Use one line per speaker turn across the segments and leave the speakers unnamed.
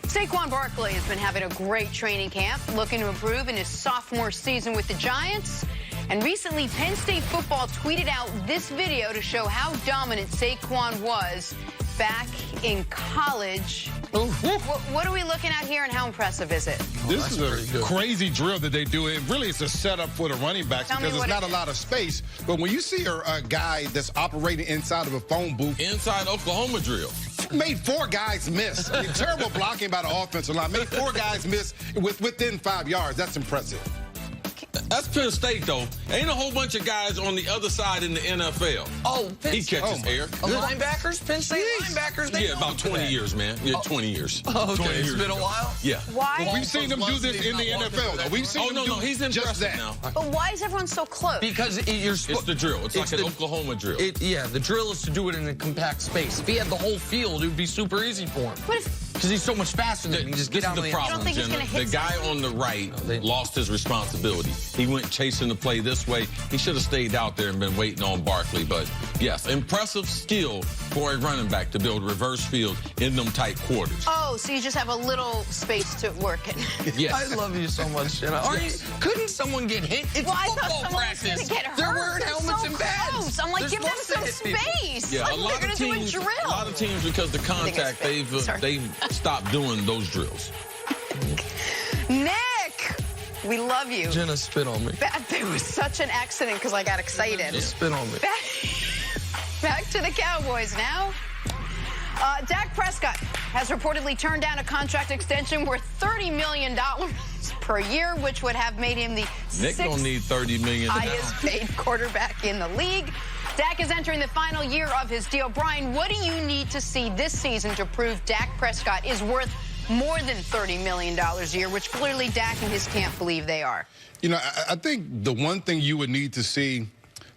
Saquon Barkley has been having a great training camp, looking to improve in his sophomore season with the Giants. And recently, Penn State football tweeted out this video to show how dominant Saquon was back in college. What are we looking at here, and how impressive is it?
This is a crazy drill that they do. It really is a setup for the running backs because there's not a lot of space. But when you see a guy that's operating inside of a phone booth.
Inside Oklahoma drill.
Made 4 guys miss. I mean, terrible blocking by the offensive line. Made 4 guys miss within 5 yards. That's impressive.
That's Penn State, though. Ain't a whole bunch of guys on the other side in the NFL.
Oh,
he catches air.
Linebackers? Penn State linebackers?
Yeah, about 20 years, man. Yeah, 20 years.
Oh, okay.
20
It's
years
been a while?
Yeah.
Why?
But we've seen him do this in the NFL, though. We've seen him do
he's
just that.
now.
But why is everyone so close?
Because
it's the drill. It's like an Oklahoma drill.
Yeah, the drill is to do it in a compact space. If he had the whole field, it would be super easy for him.
But if
because he's so much faster than him. Just get out of the
problem,
You don't think he's
Jenna.
gonna hit
The guy on the right lost his responsibility. He went chasing the play this way. He should have stayed out there and been waiting on Barkley. But, yes, impressive skill for a running back to build reverse field in them tight quarters.
Oh, so you just have a little space to work in.
Yes.
I love you so much, Jenna. Couldn't someone get hit? It's football practice.
They're
wearing helmets and pads.
I'm like, give them some space.
Yeah,
Like,
a lot of teams, because the contact, they've stopped doing those drills.
Nick, we love you.
Jenna, spit on me.
There was such an accident because I got excited.
Just spit on me.
Back to the Cowboys now. Dak Prescott has reportedly turned down a contract extension worth $30 million per year, which would have made him the
Nick don't need $30 million
highest paid quarterback in the league. Dak is entering the final year of his deal. Brian, what do you need to see this season to prove Dak Prescott is worth more than $30 million a year, which clearly Dak and his camp believe they are?
You know, I think the one thing you would need to see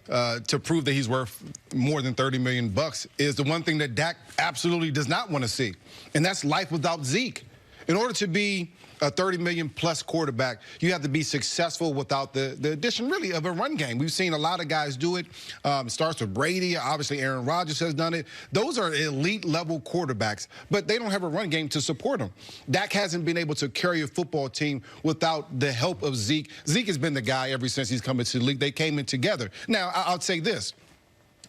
to prove that he's worth more than $30 million is the one thing that Dak absolutely does not want to see, and that's life without Zeke. In order to be a $30 million-plus quarterback, you have to be successful without the addition, really, of a run game. We've seen a lot of guys do it. It starts with Brady. Obviously, Aaron Rodgers has done it. Those are elite-level quarterbacks, but they don't have a run game to support them. Dak hasn't been able to carry a football team without the help of Zeke. Zeke has been the guy ever since he's come into the league. They came in together. Now, I'll say this.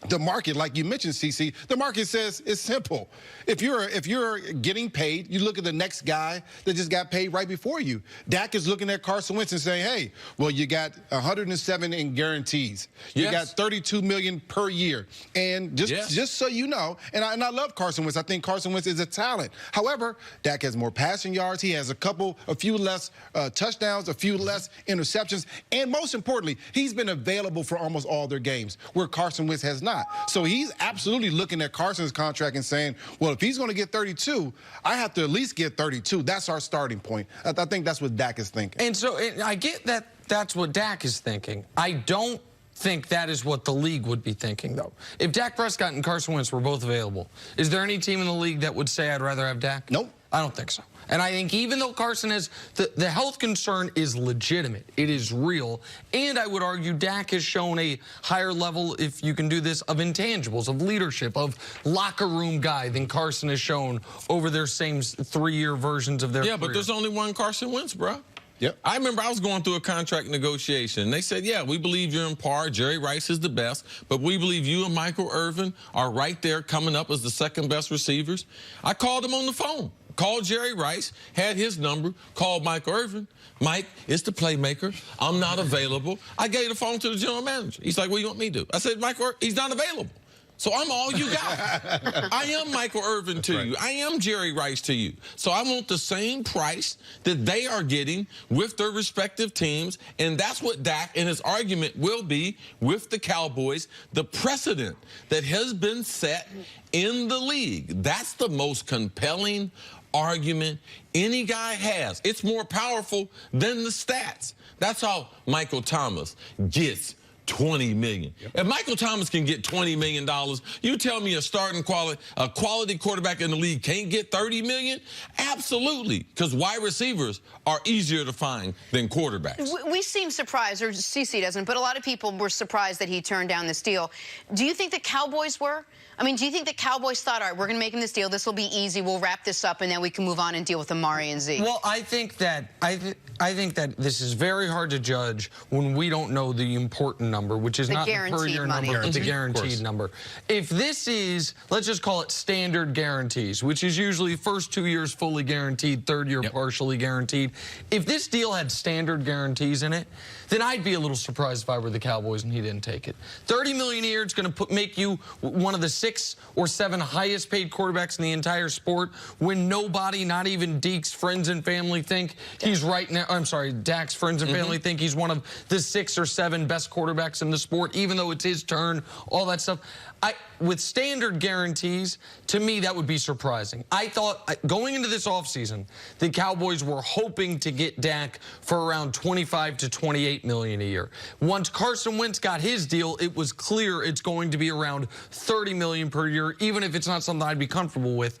The market, like you mentioned, CC, the market says it's simple. If you're getting paid, you look at the next guy that just got paid right before you. Dak is looking at Carson Wentz and saying, hey, well, you got 107 in guarantees. You got $32 million per year. And just so you know, and I love Carson Wentz. I think Carson Wentz is a talent. However, Dak has more passing yards. He has a few less touchdowns, a few less interceptions. And most importantly, he's been available for almost all their games, where Carson Wentz has not. So he's absolutely looking at Carson's contract and saying, well, if he's going to get 32, I have to at least get 32. That's our starting point. I think that's what Dak is thinking.
And so I get that that's what Dak is thinking. I don't think that is what the league would be thinking, though. If Dak Prescott and Carson Wentz were both available, is there any team in the league that would say I'd rather have Dak?
Nope.
I don't think so. And I think even though Carson has, the health concern is legitimate. It is real. And I would argue Dak has shown a higher level, if you can do this, of intangibles, of leadership, of locker room guy than Carson has shown over their same 3-year versions of their career.
Yeah, but there's only one Carson Wentz, bro.
Yep.
I remember I was going through a contract negotiation. They said, yeah, we believe you're in par. Jerry Rice is the best, but we believe you and Michael Irvin are right there coming up as the second best receivers. I called him on the phone. Called Jerry Rice, had his number, called Mike Irvin. Mike, it's the playmaker. I'm not available. I gave the phone to the general manager. He's like, what do you want me to do? I said, Mike Irvin, he's not available. So I'm all you got. I am Michael Irvin to you. I am Jerry Rice to you. So I want the same price that they are getting with their respective teams, and that's what Dak and his argument will be with the Cowboys, the precedent that has been set in the league. That's the most compelling argument any guy has. It's more powerful than the stats. That's how Michael Thomas gets $20 million.
Yep.
If Michael Thomas can get $20 million, you tell me a quality quarterback in the league can't get $30 million? Absolutely, because wide receivers are easier to find than quarterbacks.
We seem surprised, or CC doesn't, but a lot of people were surprised that he turned down this deal. Do you think the Cowboys were? I mean, do you think the Cowboys thought, all right, we're going to make him this deal, this will be easy, we'll wrap this up, and then we can move on and deal with Amari and Zeke?
Well, I think that this is very hard to judge when we don't know the important number, which is not the per year number, it's the guaranteed number. If this is, let's just call it standard guarantees, which is usually first 2 years fully guaranteed, third year partially guaranteed. If this deal had standard guarantees in it, then I'd be a little surprised if I were the Cowboys and he didn't take it. $30 million a year, it's going to make you one of the 6 or 7 highest paid quarterbacks in the entire sport when nobody, not even Deke's friends and family, think he's right now. I'm sorry, Dak's friends and family think he's one of the 6 or 7 best quarterbacks in the sport, even though it's his turn, all that stuff. With standard guarantees, to me, that would be surprising. I thought going into this offseason, the Cowboys were hoping to get Dak for around $25 to $28 million a year. Once Carson Wentz got his deal, it was clear it's going to be around $30 million per year, even if it's not something I'd be comfortable with.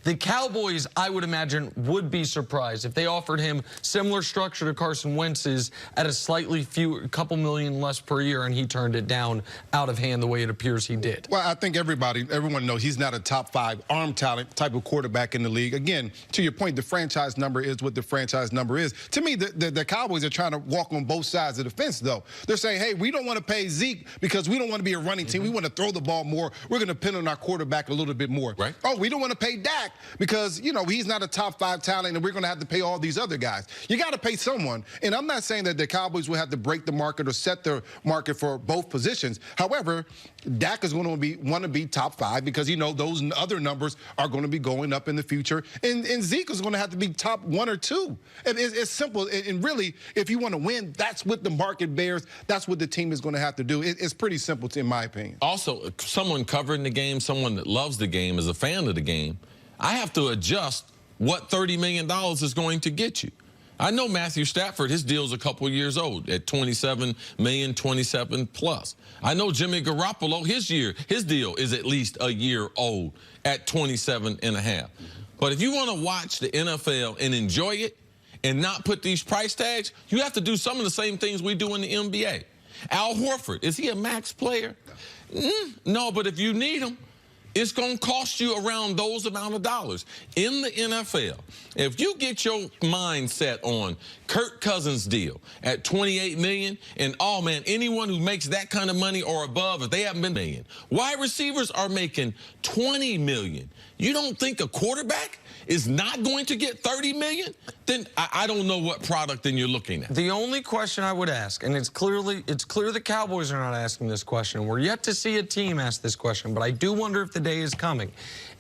The Cowboys, I would imagine, would be surprised if they offered him similar structure to Carson Wentz's at a slightly couple million less per year, and he turned it down out of hand the way it appears he did.
Well, I think everyone knows he's not a top 5 arm talent type of quarterback in the league. Again, to your point, the franchise number is what the franchise number is. To me, the Cowboys are trying to walk on both sides of the fence, though. They're saying, hey, we don't want to pay Zeke because we don't want to be a running team. We want to throw the ball more. We're going to depend on our quarterback a little bit more.
Right.
Oh, we don't want to pay Dak because, you know, he's not a top 5 talent and we're going to have to pay all these other guys. You got to pay someone. And I'm not saying that the Cowboys will have to break the market or set the market for both positions. However, Dak is going to want to be top 5 because, you know, those other numbers are going to be going up in the future. And Zeke is going to have to be top 1 or 2. It's simple. And really, if you want to win, that's what the market bears. That's what the team is going to have to do. It's pretty simple, in my opinion.
Also, someone covering the game, someone that loves the game, is a fan of the game, I have to adjust what $30 million is going to get you. I know Matthew Stafford, his deal's a couple years old at $27 million, 27 plus. I know Jimmy Garoppolo, his deal is at least a year old at 27.5. But if you want to watch the NFL and enjoy it and not put these price tags, you have to do some of the same things we do in the NBA. Al Horford, is he a max player? No, but if you need him, it's going to cost you around those amount of dollars. In the NFL, if you get your mind set on Kirk Cousins' deal at $28 million, and, oh, man, anyone who makes that kind of money or above, if they haven't been million, wide receivers are making $20 million. You don't think a quarterback is not going to get $30 million? Then I don't know what product then you're looking at.
The only question I would ask, and it's clear the Cowboys are not asking this question. We're yet to see a team ask this question, but I do wonder if the day is coming.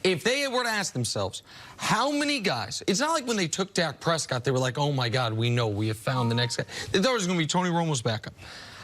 If they were to ask themselves, how many guys, it's not like when they took Dak Prescott, they were like, oh my God, we know, we have found the next guy. They thought it was going to be Tony Romo's backup.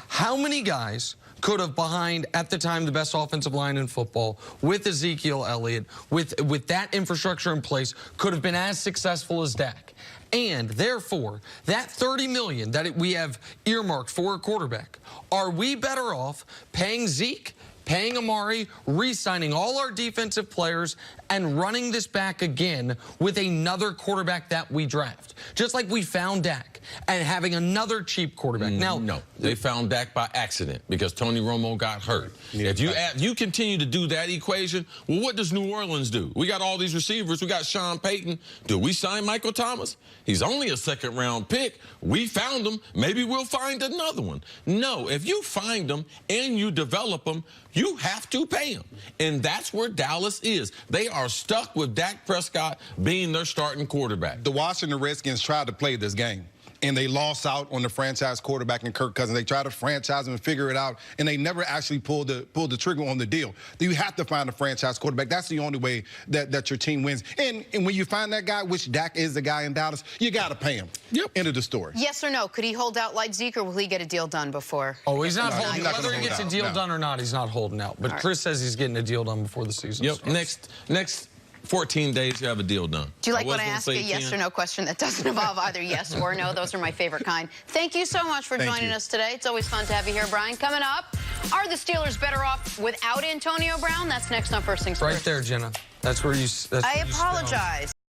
How many guys could have behind, at the time, the best offensive line in football, with Ezekiel Elliott, with that infrastructure in place, could have been as successful as Dak? And therefore, that $30 million that we have earmarked for a quarterback, are we better off paying Zeke, paying Amari, re-signing all our defensive players, and running this back again with another quarterback that we draft? Just like we found Dak, and having another cheap quarterback. Now,
no, they found Dak by accident because Tony Romo got hurt. Yeah, if you continue to do that equation, well, what does New Orleans do? We got all these receivers. We got Sean Payton. Do we sign Michael Thomas? He's only a second-round pick. We found him. Maybe we'll find another one. No, if you find them and you develop them, you have to pay them. And that's where Dallas is. They are stuck with Dak Prescott being their starting quarterback.
The Washington Redskins tried to play this game, and they lost out on the franchise quarterback in Kirk Cousins. They tried to franchise him and figure it out, and they never actually pulled the trigger on the deal. You have to find a franchise quarterback. That's the only way that your team wins. And when you find that guy, which Dak is the guy in Dallas, you got to pay him. Yep. End of the story.
Yes or no? Could he hold out like Zeke, or will he get a deal done before?
Oh, he's not holding out. Whether he gets a deal done or not, he's not holding out. But Chris says he's getting a deal done before the season starts.
Next 14 days to have a deal done.
Do you like
was
when I
gonna
ask a
say
yes
10.
or no question that doesn't involve either yes or no? Those are my favorite kind. Thank you so much for joining us today. It's always fun to have you here, Brian. Coming up, are the Steelers better off without Antonio Brown? That's next on First Things First.
Right there, Jenna. That's where you.
I apologize.